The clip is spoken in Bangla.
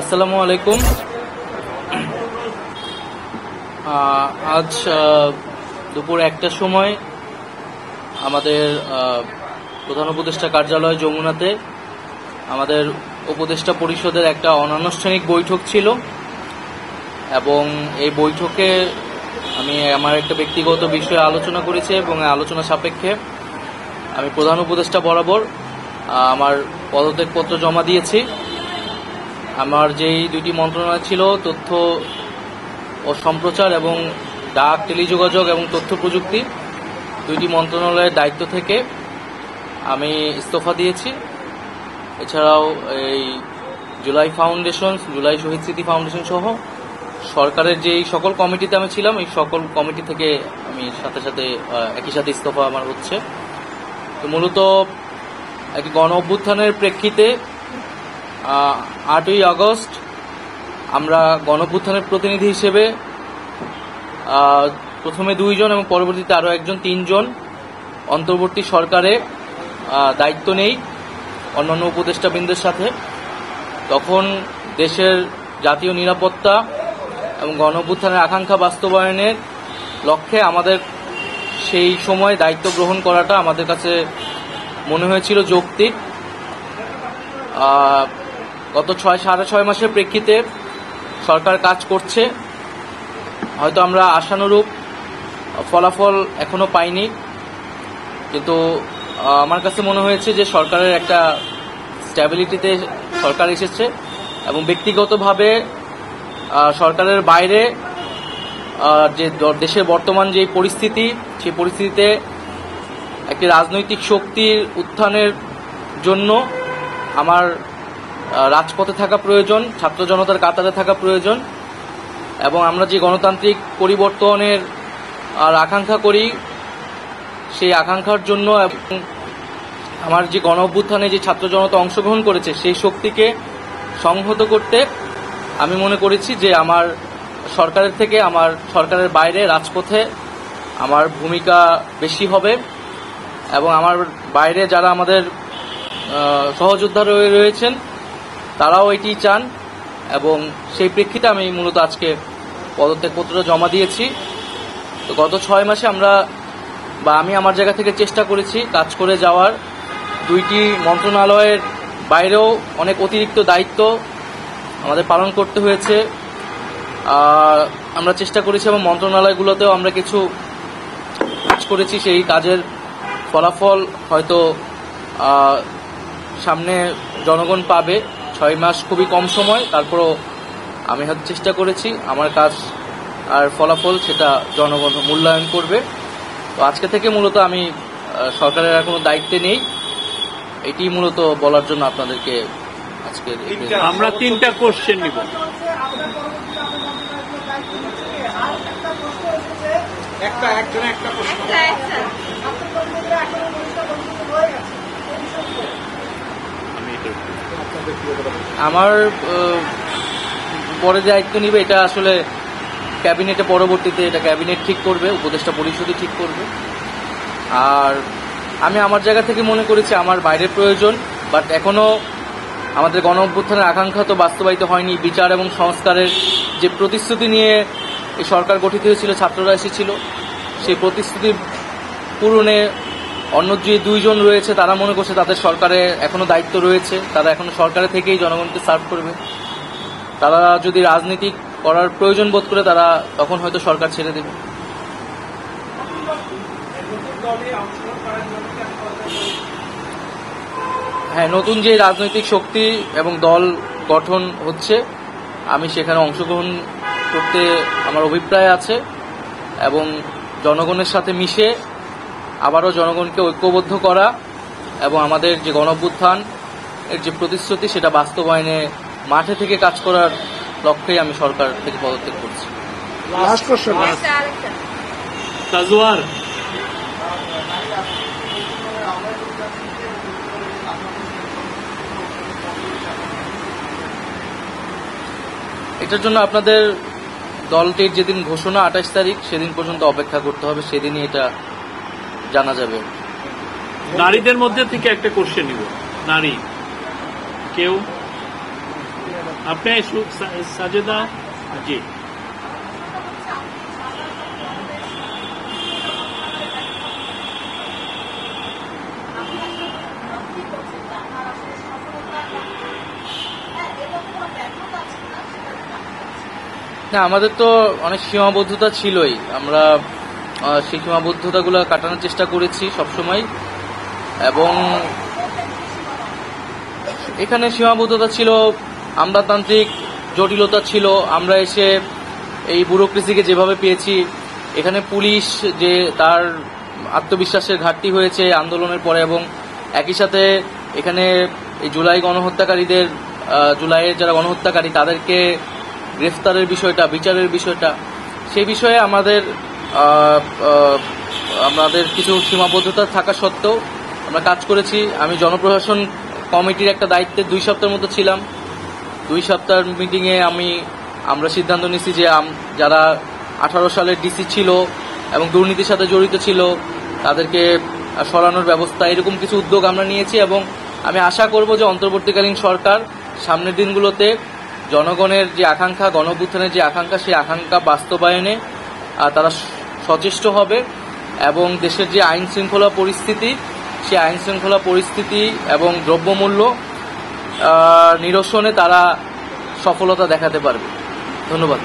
আসসালামু আলাইকুম। আজ দুপুর 1টার সময় আমাদের প্রধান উপদেষ্টা কার্যালয় যমুনাতে আমাদের উপদেষ্টা পরিষদের একটা অনানুষ্ঠানিক বৈঠক ছিল এবং এই বৈঠকে আমি আমার একটা ব্যক্তিগত বিষয়ে আলোচনা করেছি এবং আলোচনা সাপেক্ষে আমি প্রধান উপদেষ্টা বরাবর আমার পদত্যাগপত্র জমা দিয়েছি। আমার যেই দুইটি মন্ত্রণালয় ছিল, তথ্য ও সম্প্রচার এবং ডাক, টেলিযোগাযোগ এবং তথ্য প্রযুক্তি, দুইটি মন্ত্রণালয়ের দায়িত্ব থেকে আমি ইস্তফা দিয়েছি। এছাড়াও এই জুলাই ফাউন্ডেশন, জুলাই শহীদ স্মৃতি ফাউন্ডেশন সহ সরকারের যেই সকল কমিটিতে আমি ছিলাম, এই সকল কমিটি থেকে আমি সাথে সাথে একই সাথে ইস্তফা আমার হচ্ছে। তো মূলত একটি গণ অভ্যুত্থানের প্রেক্ষিতে 8ই আগস্ট আমরা গণ অভ্যুত্থানের প্রতিনিধি হিসেবে প্রথমে 2 জন এবং পরবর্তীতে আরও 1 জন, 3 জন অন্তর্বর্তী সরকারে দায়িত্ব নেই অন্যান্য উপদেষ্টাবৃন্দের সাথে। তখন দেশের জাতীয় নিরাপত্তা এবং গণ অভ্যুত্থানের আকাঙ্ক্ষা বাস্তবায়নের লক্ষ্যে আমাদের সেই সময় দায়িত্ব গ্রহণ করাটা আমাদের কাছে মনে হয়েছিল যৌক্তিক। গত 6.5 মাসের প্রেক্ষিতে সরকার কাজ করছে, হয়তো আমরা আশানুরূপ ফলাফল এখনো পাইনি, কিন্তু আমার কাছে মনে হয়েছে যে সরকারের একটা স্ট্যাবিলিটিতে সরকার এসেছে এবং ব্যক্তিগতভাবে সরকারের বাইরে যে দেশের বর্তমান যে পরিস্থিতি, সেই পরিস্থিতিতে একটি রাজনৈতিক শক্তির উত্থানের জন্য আমার রাজপথে থাকা প্রয়োজন, ছাত্র জনতার কাতারে থাকা প্রয়োজন এবং আমরা যে গণতান্ত্রিক পরিবর্তনের আকাঙ্ক্ষা করি, সেই আকাঙ্ক্ষার জন্য এবং আমার যে গণ অভ্যুত্থানে যে ছাত্র জনতা অংশগ্রহণ করেছে সেই শক্তিকে সংহত করতে আমি মনে করেছি যে আমার সরকারের থেকে আমার সরকারের বাইরে রাজপথে আমার ভূমিকা বেশি হবে এবং আমার বাইরে যারা আমাদের সহযোদ্ধা রয়েছেন তারাও এটি চান এবং সেই প্রেক্ষিতে আমি মূলত আজকে পদত্যাগপত্র জমা দিয়েছি। তো গত 6 মাসে আমি আমার জায়গা থেকে চেষ্টা করেছি কাজ করে যাওয়ার। 2টি মন্ত্রণালয়ের বাইরেও অনেক অতিরিক্ত দায়িত্ব আমাদের পালন করতে হয়েছে। আমরা চেষ্টা করেছি এবং মন্ত্রণালয়গুলোতেও আমরা কিছু কাজ করেছি। সেই কাজের ফলাফল হয়তো সামনে জনগণ পাবে। 6 মাস খুবই কম সময়, তারপরও আমি হয়তো চেষ্টা করেছি, আমার কাজ আর ফলাফল সেটা জনগণ মূল্যায়ন করবে। তো আজকে থেকে মূলত আমি সরকারের আর কোনো দায়িত্বে নেই, এটি মূলত বলার জন্য আপনাদেরকে আজকে আমরা 3টা কোশ্চেন নিব। আমার পরে দায়িত্ব নিবে এটা আসলে ক্যাবিনেটে, পরবর্তীতে এটা ক্যাবিনেট ঠিক করবে, উপদেষ্টা পরিষদই ঠিক করবে। আর আমি আমার জায়গা থেকে মনে করেছি আমার বাইরের প্রয়োজন, বাট এখনও আমাদের গণ অভ্যুত্থানের আকাঙ্ক্ষা তো বাস্তবায়িত হয়নি। বিচার এবং সংস্কারের যে প্রতিশ্রুতি নিয়ে এই সরকার গঠিত হয়েছিল, ছাত্ররা এসেছিল, সেই প্রতিশ্রুতি পূরণে অন্য যে 2 জন রয়েছে তারা মনে করছে তাদের সরকারে এখনো দায়িত্ব রয়েছে, তারা এখনো সরকারে থেকেই জনগণকে সার্ভ করবে। তারা যদি রাজনীতি করার প্রয়োজন বোধ করে তারা তখন হয়তো সরকার ছেড়ে দেবে। হ্যাঁ, নতুন যে রাজনৈতিক শক্তি এবং দল গঠন হচ্ছে, আমি সেখানে অংশগ্রহণ করতে আমার অভিপ্রায় আছে এবং জনগণের সাথে মিশে আবারও জনগণকে ঐক্যবদ্ধ করা এবং আমাদের যে গণ অভ্যুত্থান এর যে প্রতিশ্রুতি সেটা বাস্তবায়নে মাঠে থেকে কাজ করার লক্ষ্যেই আমি সরকার থেকে পদত্যাগ করছি। এটার জন্য আপনাদের দলটির যেদিন ঘোষণা 28 তারিখ, সেদিন পর্যন্ত অপেক্ষা করতে হবে, সেদিনই এটা জানা যাবে। নারীদের মধ্যে থেকে একটা কোশ্চেন নিব। নারী কেউ আপনি সাজেদা জি না, আমাদের তো অনেক সীমাবদ্ধতা ছিলই। আমরা সেই সীমাবদ্ধতাগুলো কাটানোর চেষ্টা করেছি সবসময়, এবং এখানে সীমাবদ্ধতা ছিল, আমলাতান্ত্রিক জটিলতা ছিল। আমরা এসে এই ব্যুরোক্রেসিকে যেভাবে পেয়েছি, এখানে পুলিশ যে তার আত্মবিশ্বাসের ঘাটতি হয়েছে আন্দোলনের পরে, এবং একই সাথে এখানে এই জুলাই গণহত্যাকারীদের, জুলাইয়ের যারা গণহত্যাকারী তাদেরকে গ্রেফতারের বিষয়টা, বিচারের বিষয়টা, সেই বিষয়ে আমাদের কিছু সীমাবদ্ধতা থাকা সত্ত্বেও আমরা কাজ করেছি। আমি জনপ্রশাসন কমিটির একটা দায়িত্বে 2 সপ্তাহের মতো ছিলাম। 2 সপ্তাহের মিটিংয়ে আমরা সিদ্ধান্ত নিয়েছি যে যারা 18 সালের ডিসি ছিল এবং দুর্নীতির সাথে জড়িত ছিল তাদেরকে সরানোর ব্যবস্থা, এরকম কিছু উদ্যোগ আমরা নিয়েছি। এবং আমি আশা করব যে অন্তর্বর্তীকালীন সরকার সামনের দিনগুলোতে জনগণের যে আকাঙ্ক্ষা, গণঅভ্যুত্থানের যে আকাঙ্ক্ষা, সেই আকাঙ্ক্ষা বাস্তবায়নে তারা সচেষ্ট হবে, এবং দেশের যে আইন শৃঙ্খলা পরিস্থিতি, সেই আইন শৃঙ্খলা পরিস্থিতি এবং দ্রব্যমূল্য নিরসনে তারা সফলতা দেখাতে পারবে। ধন্যবাদ।